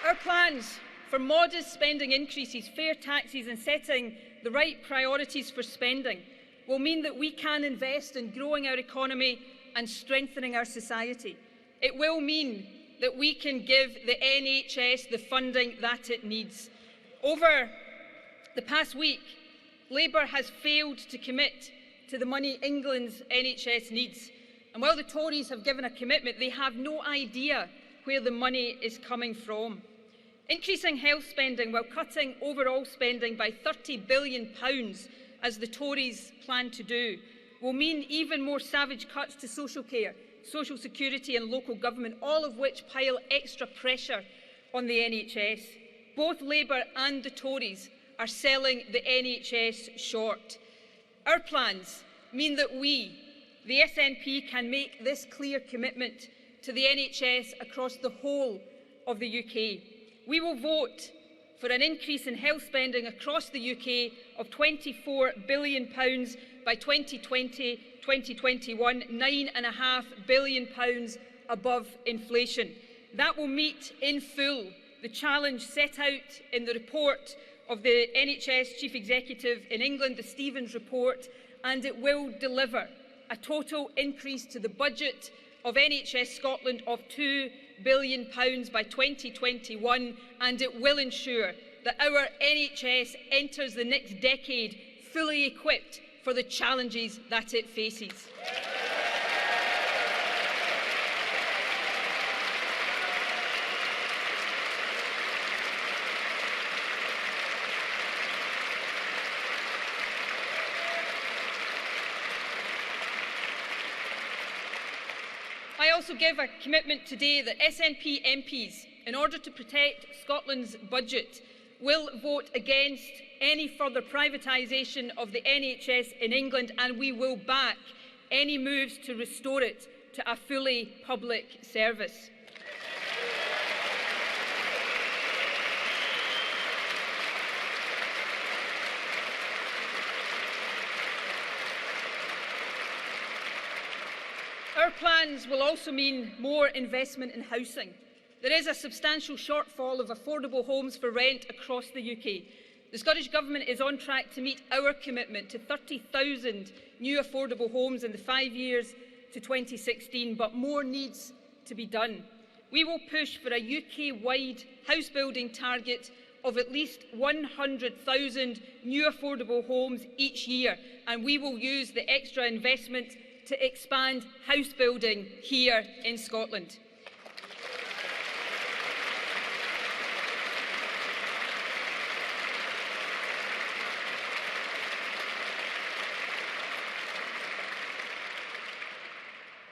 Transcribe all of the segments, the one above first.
Our plans for modest spending increases, fair taxes and setting the right priorities for spending will mean that we can invest in growing our economy and strengthening our society. It will mean that we can give the NHS the funding that it needs. Over the past week, Labour has failed to commit to the money England's NHS needs. And while the Tories have given a commitment, they have no idea where the money is coming from. Increasing health spending while cutting overall spending by £30 billion, as the Tories plan to do, will mean even more savage cuts to social care, social security and local government, all of which pile extra pressure on the NHS. Both Labour and the Tories are selling the NHS short. Our plans mean that we, the SNP, can make this clear commitment to the NHS across the whole of the UK. We will vote for an increase in health spending across the UK of £24 billion by 2020-2021, £9.5 billion above inflation. That will meet in full the challenge set out in the report of the NHS Chief Executive in England, the Stevens report, and it will deliver a total increase to the budget of NHS Scotland of £2 billion by 2021, and it will ensure that our NHS enters the next decade fully equipped for the challenges that it faces. I also give a commitment today that SNP MPs, in order to protect Scotland's budget, will vote against any further privatisation of the NHS in England, and we will back any moves to restore it to a fully public service. Our plans will also mean more investment in housing. There is a substantial shortfall of affordable homes for rent across the UK. The Scottish Government is on track to meet our commitment to 30,000 new affordable homes in the 5 years to 2016, but more needs to be done. We will push for a UK-wide house building target of at least 100,000 new affordable homes each year, and we will use the extra investment to expand house building here in Scotland.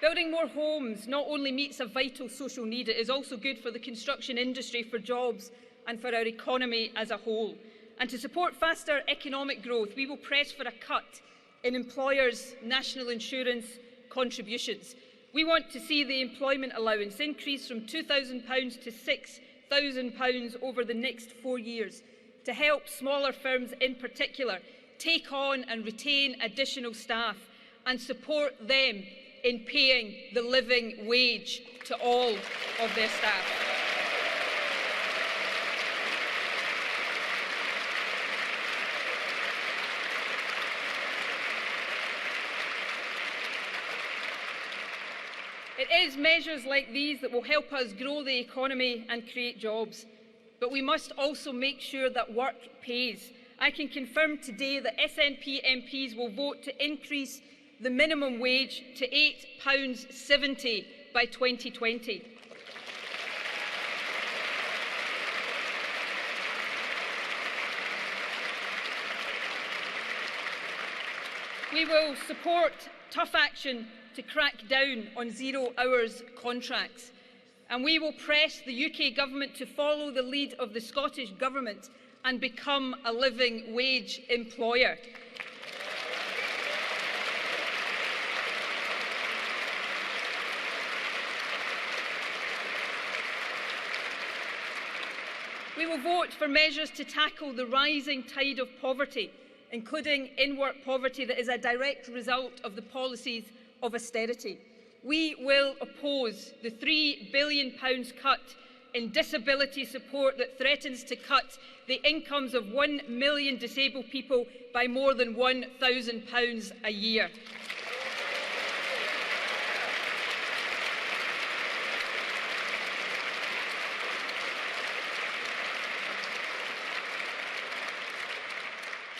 Building more homes not only meets a vital social need, it is also good for the construction industry, for jobs and for our economy as a whole. And to support faster economic growth, we will press for a cut in employers' national insurance contributions. We want to see the employment allowance increase from £2,000 to £6,000 over the next 4 years to help smaller firms in particular take on and retain additional staff and support them in paying the living wage to all of their staff. It is measures like these that will help us grow the economy and create jobs. But we must also make sure that work pays. I can confirm today that SNP MPs will vote to increase the minimum wage to £8.70 by 2020. We will support tough action to crack down on zero-hours contracts, and we will press the UK Government to follow the lead of the Scottish Government and become a living wage employer. We will vote for measures to tackle the rising tide of poverty, including in-work poverty that is a direct result of the policies of austerity. We will oppose the £3 billion cut in disability support that threatens to cut the incomes of 1 million disabled people by more than £1,000 a year.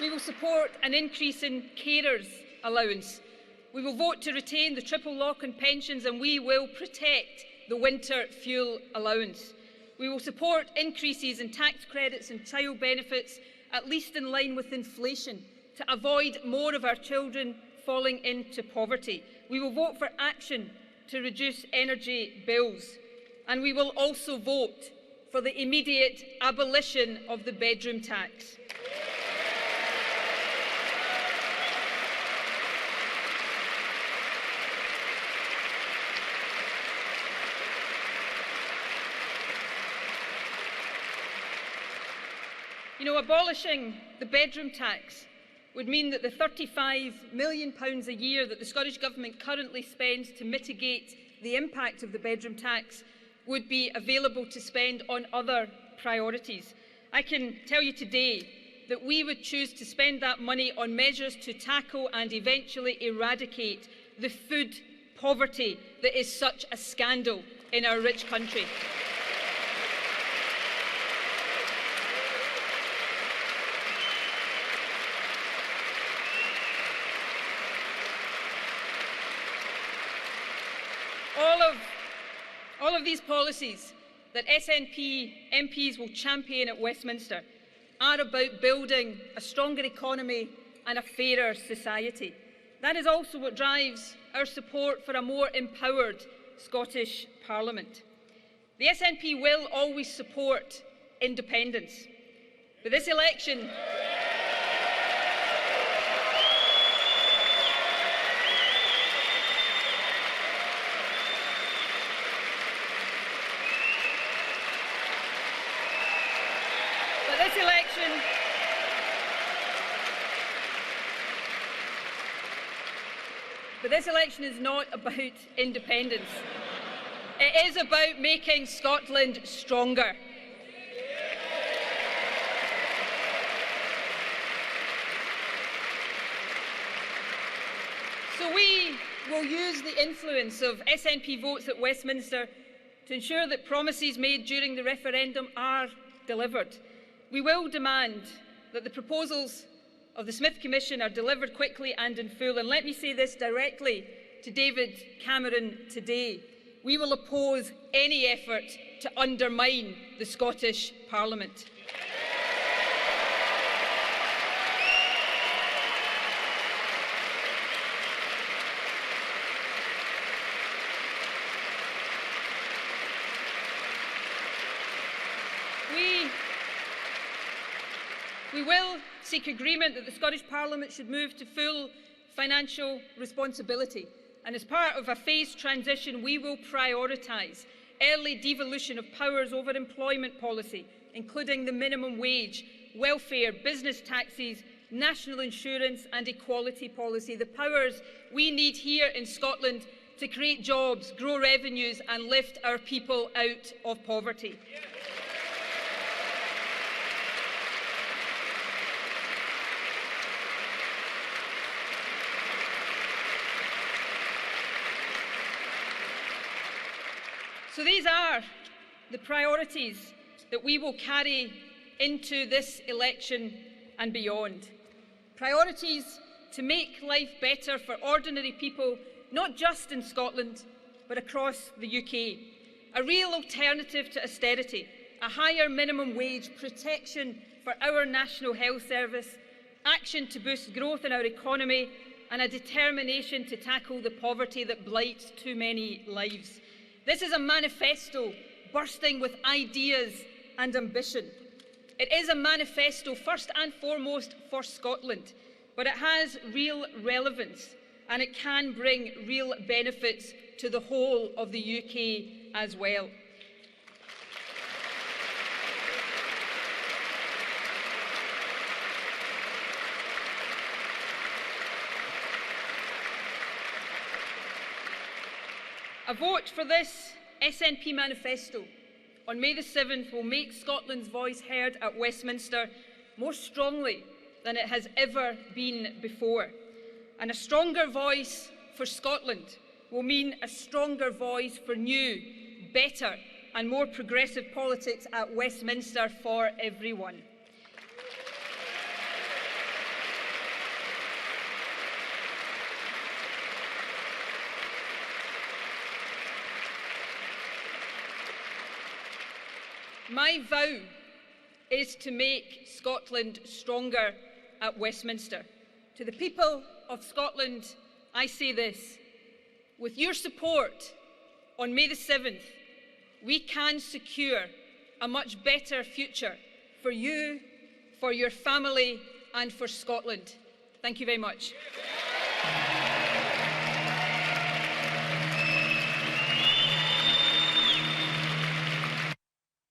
We will support an increase in carers' allowance. We will vote to retain the triple lock on pensions, and we will protect the winter fuel allowance. We will support increases in tax credits and child benefits, at least in line with inflation, to avoid more of our children falling into poverty. We will vote for action to reduce energy bills, and we will also vote for the immediate abolition of the bedroom tax. Abolishing the bedroom tax would mean that the £35 million a year that the Scottish Government currently spends to mitigate the impact of the bedroom tax would be available to spend on other priorities. I can tell you today that we would choose to spend that money on measures to tackle and eventually eradicate the food poverty that is such a scandal in our rich country. All of these policies that SNP MPs will champion at Westminster are about building a stronger economy and a fairer society. That is also what drives our support for a more empowered Scottish Parliament. The SNP will always support independence, but this election This election is not about independence. It is about making Scotland stronger. So we will use the influence of SNP votes at Westminster to ensure that promises made during the referendum are delivered. We will demand that the proposals of the Smith Commission are delivered quickly and in full. And let me say this directly to David Cameron today. We will oppose any effort to undermine the Scottish Parliament. We will seek agreement that the Scottish Parliament should move to full financial responsibility. And as part of a phased transition, we will prioritise early devolution of powers over employment policy, including the minimum wage, welfare, business taxes, national insurance and equality policy. The powers we need here in Scotland to create jobs, grow revenues and lift our people out of poverty. So these are the priorities that we will carry into this election and beyond. Priorities to make life better for ordinary people, not just in Scotland, but across the UK. A real alternative to austerity, a higher minimum wage, protection for our National Health Service, action to boost growth in our economy, and a determination to tackle the poverty that blights too many lives. This is a manifesto bursting with ideas and ambition. It is a manifesto first and foremost for Scotland, but it has real relevance and it can bring real benefits to the whole of the UK as well. A vote for this SNP manifesto on May the 7th will make Scotland's voice heard at Westminster more strongly than it has ever been before. And a stronger voice for Scotland will mean a stronger voice for new, better and more progressive politics at Westminster for everyone. My vow is to make Scotland stronger at Westminster. To the people of Scotland, I say this: with your support on May the 7th, we can secure a much better future for you, for your family and for Scotland. Thank you very much.